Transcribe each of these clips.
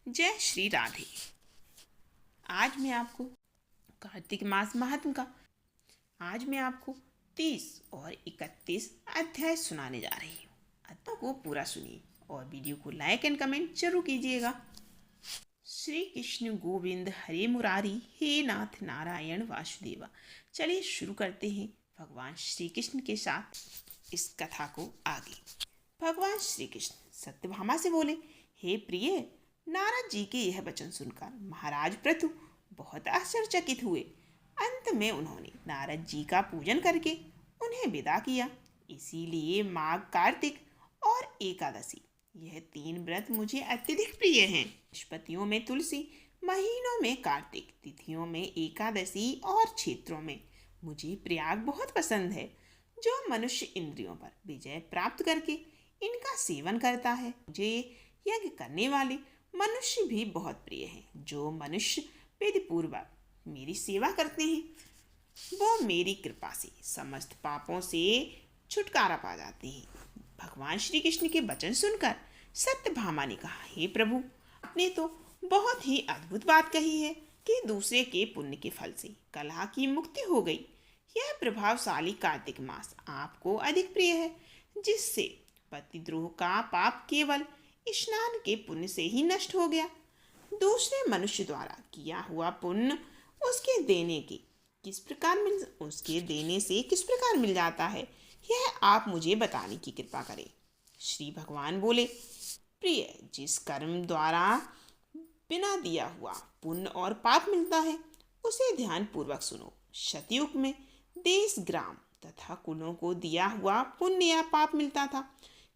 जय श्री राधे। आज मैं आपको कार्तिक मास महात्म का आज मैं आपको 30 और 31 अध्याय सुनाने जा रही हूँ। अध्याय को पूरा सुनिए और वीडियो को लाइक एंड कमेंट जरूर कीजिएगा। श्री कृष्ण गोविंद हरे मुरारी, हे नाथ नारायण वासुदेवा। चलिए शुरू करते हैं भगवान श्री कृष्ण के साथ इस कथा को आगे। भगवान श्री कृष्ण सत्यभामा से बोले, हे प्रिय, नारद जी के यह वचन सुनकर महाराज पृथु बहुत आश्चर्यचकित हुए। अंत में उन्होंने नारद जी का पूजन करके उन्हें विदा किया। इसीलिए माघ, कार्तिक और एकादशी, यह 3 व्रत मुझे अत्यधिक प्रिय हैं। बृहस्पतियों में तुलसी, महीनों में कार्तिक, तिथियों में एकादशी और क्षेत्रों में मुझे प्रयाग बहुत पसंद है। जो मनुष्य इंद्रियों पर विजय प्राप्त करके इनका सेवन करता है, मुझे यज्ञ करने वाले मनुष्य भी बहुत प्रिय हैं। जो मनुष्य विधि पूर्वक मेरी सेवा करते हैं, वो मेरी कृपा से समस्त पापों से छुटकारा पा जाते हैं। भगवान श्री कृष्ण के वचन सुनकर सत्यभामा ने कहा, हे प्रभु, आपने तो बहुत ही अद्भुत बात कही है कि दूसरे के पुण्य के फल से कलह की मुक्ति हो गई। यह प्रभावशाली कार्तिक मास आपको अधिक प्रिय है, जिससे पतिद्रोह का पाप केवल स्नान के पुण्य से ही नष्ट हो गया। दूसरे मनुष्य द्वारा किया हुआ पुण्य उसके देने से किस प्रकार मिल जाता है, यह आप मुझे बताने की कृपा करें। श्री भगवान बोले, प्रिय, जिस कर्म द्वारा बिना दिया हुआ पुण्य और पाप मिलता है, उसे ध्यान पूर्वक सुनो। सतयुग में देश, ग्राम तथा कुलों को दिया हुआ पुण्य या पाप मिलता था,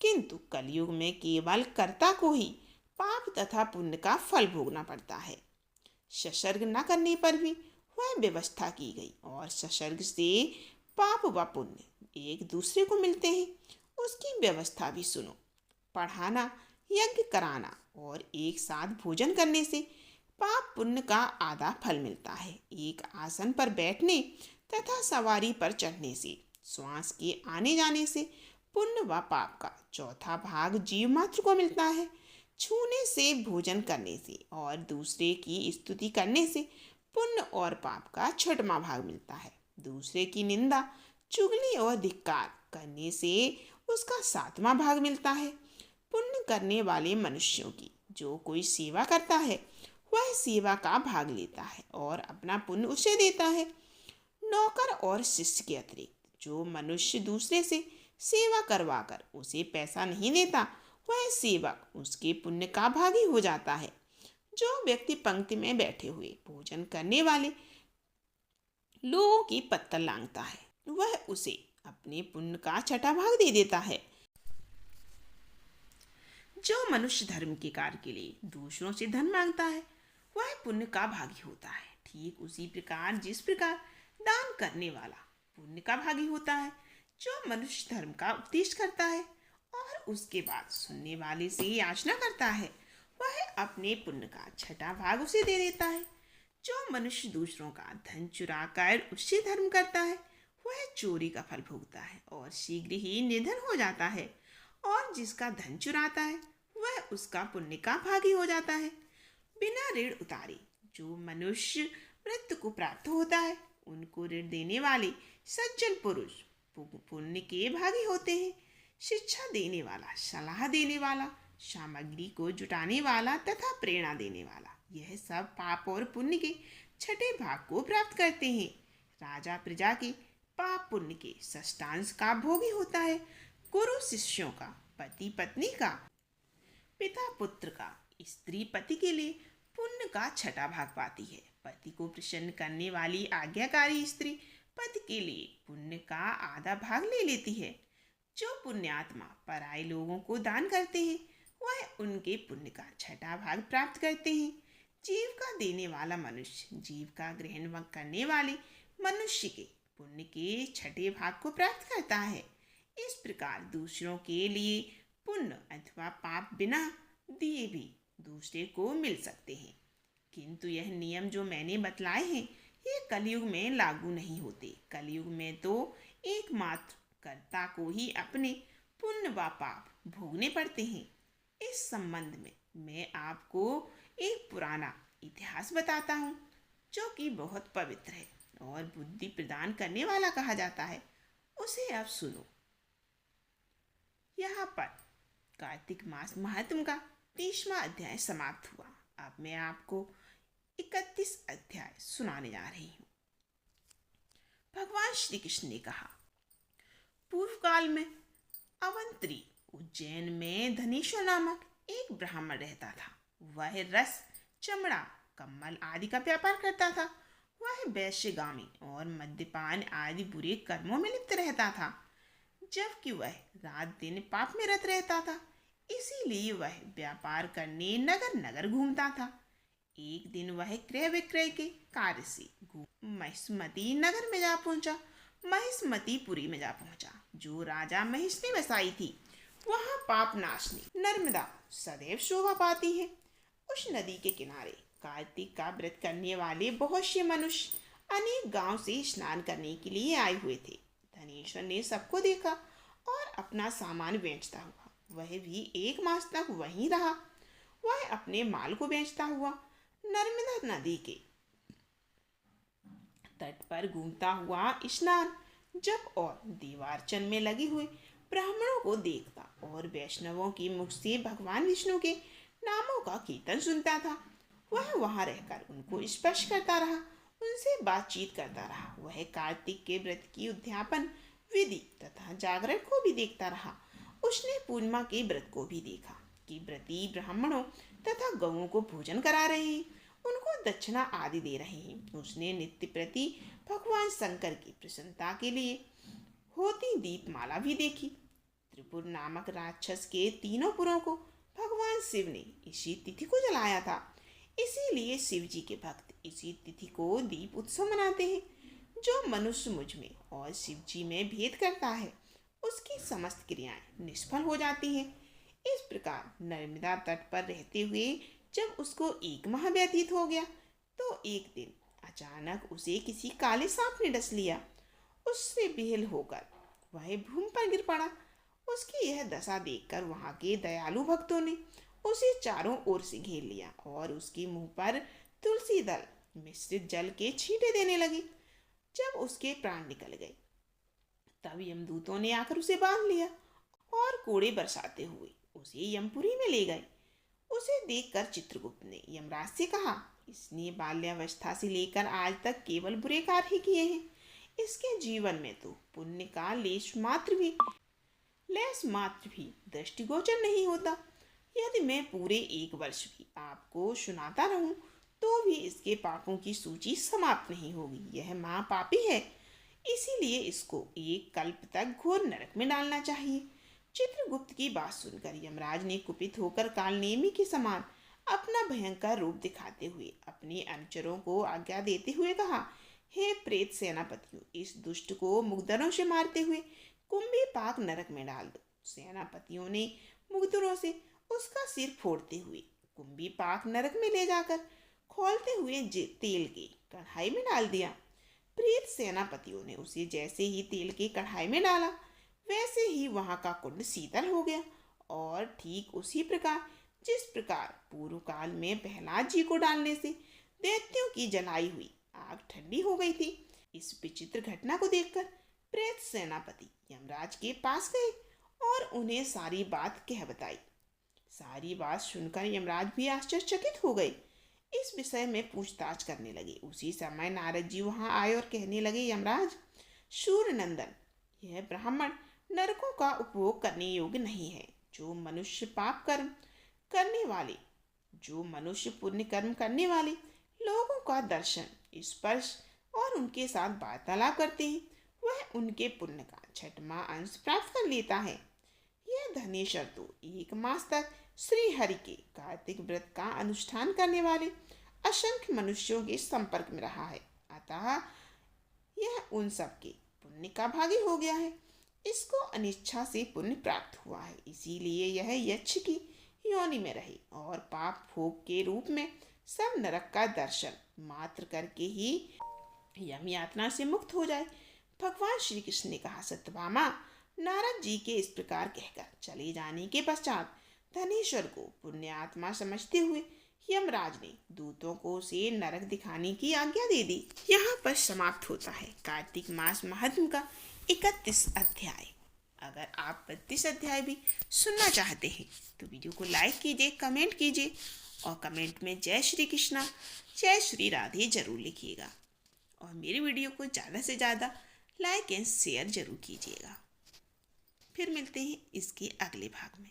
किंतु कलयुग में केवल कर्ता को ही पाप तथा पुण्य का फल भोगना पड़ता है। सत्सर्ग न करने पर भी वह व्यवस्था की गई और सत्सर्ग से पाप व पुण्य एक दूसरे को मिलते हैं, उसकी व्यवस्था भी सुनो। पढ़ाना, यज्ञ कराना और एक साथ भोजन करने से पाप पुण्य का आधा फल मिलता है। एक आसन पर बैठने तथा सवारी पर चढ़ने से, श्वास के आने जाने से पुण्य व पाप का चौथा भाग जीव मात्र को मिलता है। छूने से, भोजन करने से और दूसरे की स्तुति करने से पुण्य और पाप का छठवां भाग मिलता है। दूसरे की निंदा, चुगली और धिक्कार करने से उसका 7वां भाग मिलता है। पुण्य करने वाले मनुष्यों की जो कोई सेवा करता है, वह सेवा का भाग लेता है और अपना पुण्य उसे देता है। नौकर और शिष्य के अतिरिक्त जो मनुष्य दूसरे से सेवा करवाकर उसे पैसा नहीं देता, वह सेवक उसके पुण्य का भागी हो जाता है। जो व्यक्ति पंक्ति में बैठे हुए भोजन करने वाले लोगों की पत्तल लांघता है, वह उसे अपने पुण्य का छठा भाग दे देता है। जो मनुष्य धर्म के कार्य के लिए दूसरों से धन मांगता है, वह पुण्य का भागी होता है। ठीक उसी प्रकार जिस प्रकार दान करने वाला पुण्य का भागी होता है, जो मनुष्य धर्म का उपदेश करता है और उसके बाद सुनने वाले से याचना करता है, वह अपने पुण्य का छठा भाग उसे दे देता है। जो मनुष्य दूसरों का धन चुराकर उससे धर्म करता है, वह चोरी का फल भोगता है और शीघ्र ही निधन हो जाता है। और जिसका धन चुराता है, वह उसका पुण्य का भागी हो जाता है। बिना ऋण उतारे जो मनुष्य मृत्यु को प्राप्त होता है, उनको ऋण देने वाले सज्जन पुरुष पुण्य के भागी होते हैं। शिक्षा देने वाला, सलाह देने वाला, सामग्री को जुटाने वाला तथा प्रेरणा देने वाला, यह सब पाप और पुण्य के छठे भाग को प्राप्त करते हैं। राजा प्रजा के पाप पुण्य के षष्ठांश का भोगी होता है। गुरु शिष्यों का, पति पत्नी का, पिता पुत्र का, स्त्री पति के लिए पुण्य का छठा भाग पाती है। पति को प्रसन्न करने वाली आज्ञाकारी स्त्री पति के लिए पुण्य का आधा भाग ले लेती है। जो पुण्यात्मा पराये लोगों को दान करते हैं, वह उनके पुण्य का छठा भाग प्राप्त करते हैं। जीव का देने वाला मनुष्य जीव का ग्रहण करने वाले मनुष्य के पुण्य के छठे भाग को प्राप्त करता है। इस प्रकार दूसरों के लिए पुण्य अथवा पाप बिना दिए भी दूसरे को मिल सकते हैं, किंतु यह नियम जो मैंने बतलाए हैं, ये कलयुग में लागू नहीं होते। कलयुग में तो एकमात्र कर्ता को ही अपने पुण्य व पाप भोगने पड़ते हैं। इस संबंध में मैं आपको एक पुराना इतिहास बताता हूँ जो कि बहुत पवित्र है और बुद्धि प्रदान करने वाला कहा जाता है। उसे अब सुनो। यहाँ पर कार्तिक मास महात्म का 30वां अध्याय समाप्त हुआ। अब मैं आपको 31 अध्याय सुनाने जा रही हूँ। भगवान श्री कृष्ण ने कहा, पूर्व काल में अवंतरी उज्जैन में धनेश्वर नामक एक ब्राह्मण रहता था। वह रस, चमड़ा, कम्बल आदि का व्यापार करता था। वह वैश्यगामी और मद्यपान आदि बुरे कर्मों में लिप्त रहता था, जबकि वह रात दिन पाप में रत रहता था। इसीलिए वह व्यापार करने नगर नगर घूमता था। एक दिन वह क्रय विक्रय के कार्य से महिष्मती नगर में जा पहुंचा। महिष्मतीपुरी में जा पहुंचा, जो राजा महिष ने बसाई थी। वहां पाप नाशनी नर्मदा सदैव शोभा पाती है। उस नदी के किनारे कार्तिक का व्रत करने वाले बहुत से मनुष्य अनेक गांव से स्नान करने के लिए आए हुए थे। धनेश्वर ने सबको देखा और अपना सामान बेचता हुआ वह भी 1 मास तक वहीं रहा। वह अपने माल को बेचता हुआ नर्मदा नदी के तट पर घूमता हुआ स्नान, जप और दीवार्चन में लगे हुए ब्राह्मणों को देखता और वैष्णवों के मुख से भगवान विष्णु के नामों का कीर्तन सुनता था। वह वहां रहकर उनको स्पर्श करता रहा, उनसे बातचीत करता रहा। वह कार्तिक के व्रत की उद्यापन विधि तथा जागरण को भी देखता रहा। उसने पूर्णिमा के व्रत को भी देखा कि व्रती ब्राह्मणों तथा गौओं को भोजन करा रहे हैं, उनको दक्षिणा आदि दे रहे हैं। उसने नित्य प्रति भगवान शंकर की प्रसन्नता के लिए होती दीपमाला भी देखी। त्रिपुर नामक राक्षस के 3 पुरों को भगवान शिव ने इसी तिथि को जलाया था। इसीलिए शिव जी के भक्त इसी तिथि को दीप उत्सव मनाते हैं। जो मनुष्य मुझ में और शिव जी में भेद करता है, उसकी समस्त क्रियाएं निष्फल हो जाती हैं। इस प्रकार नर्मदा तट पर रहते हुए जब उसको 1 माह व्यतीत हो गया, तो एक दिन अचानक उसे किसी काले सांप ने डस लिया। उससे बेहल होकर वह भूमि पर गिर पड़ा। उसकी यह दशा देखकर वहां के दयालु भक्तों ने उसे चारों ओर से घेर लिया और उसके मुंह पर तुलसी दल मिश्रित जल के छींटे देने लगे। जब उसके प्राण निकल गए, तब यमदूतों ने आकर उसे बांध लिया और कोड़े बरसाते हुए उसे यमपुरी में ले गए। उसे देखकर चित्रगुप्त ने यमराज से कहा, इसने बाल्यावस्था से लेकर आज तक केवल बुरे कार्य ही किए हैं। इसके जीवन में तो पुण्य का लेश मात्र भी दृष्टिगोचर नहीं होता। यदि मैं पूरे 1 वर्ष भी आपको सुनाता रहूं, तो भी इसके पापों की सूची समाप्त नहीं होगी। यह महापापी है, इसीलिए इसको 1 कल्प तक घोर नरक में डालना चाहिए। चित्रगुप्त की बात सुनकर यमराज ने कुपित होकर कालनेमी के समान अपना भयंकर रूप दिखाते हुए अपने अनुचरों को आज्ञा देते हुए कहा, हे प्रेत सेनापतियों, इस दुष्ट को मुग्धरों से मारते हुए कुंभी पाक नरक में डाल दो। सेनापतियों ने मुग्धरों से उसका सिर फोड़ते हुए कुंभी पाक नरक में ले जाकर खोलते हुए तेल की कढ़ाई में डाल दिया। प्रेत सेनापतियों ने उसे जैसे ही तेल की कढ़ाई में डाला, वैसे ही वहां का कुंड शीतल हो गया और ठीक उसी प्रकार जिस प्रकार पूर्व काल में प्रहलाद जी को डालने से दैत्यों की जलाई हुई आग ठंडी हो गई थी। इस विचित्र घटना को देखकर प्रेत सेनापति यमराज के पास गए और उन्हें सारी बात कह बताई। सारी बात सुनकर यमराज भी आश्चर्यचकित हो गए। इस विषय में पूछताछ करने लगे। उसी समय नारद जी वहां आए और कहने लगे, यमराज, सूर्य नंदन, यह ब्राह्मण नरकों का उपभोग करने योग्य नहीं है। जो मनुष्य पुण्य कर्म करने वाले लोगों का दर्शन, स्पर्श और उनके साथ वार्तालाप करते हैं, वह उनके पुण्य का 6वां अंश प्राप्त कर लेता है। यह धनेश्वर तो 1 मास तक श्री हरि के कार्तिक व्रत का अनुष्ठान करने वाले असंख्य मनुष्यों के संपर्क में रहा है, अतः यह उन सबके पुण्य का भागी हो गया है। इसको अनिच्छा से पुण्य प्राप्त हुआ है, इसीलिए यह यक्ष की योनि में रहे और पाप भोग के रूप में सब नरक का दर्शन मात्र करके ही यम यातना से मुक्त हो जाए। भगवान श्री कृष्ण ने कहा, सत्यभामा, नारद जी के इस प्रकार कहकर चले जाने के पश्चात धनेश्वर को पुण्य आत्मा समझते हुए यमराज ने दूतों को उसे नरक दिखाने की आज्ञा दे दी। यहाँ पर समाप्त होता है कार्तिक मास महात्म का 31 अध्याय। अगर आप 32 अध्याय भी सुनना चाहते हैं तो वीडियो को लाइक कीजिए, कमेंट कीजिए और कमेंट में जय श्री कृष्णा, जय श्री राधे जरूर लिखिएगा। और मेरी वीडियो को ज़्यादा से ज़्यादा लाइक एंड शेयर जरूर कीजिएगा। फिर मिलते हैं इसके अगले भाग में।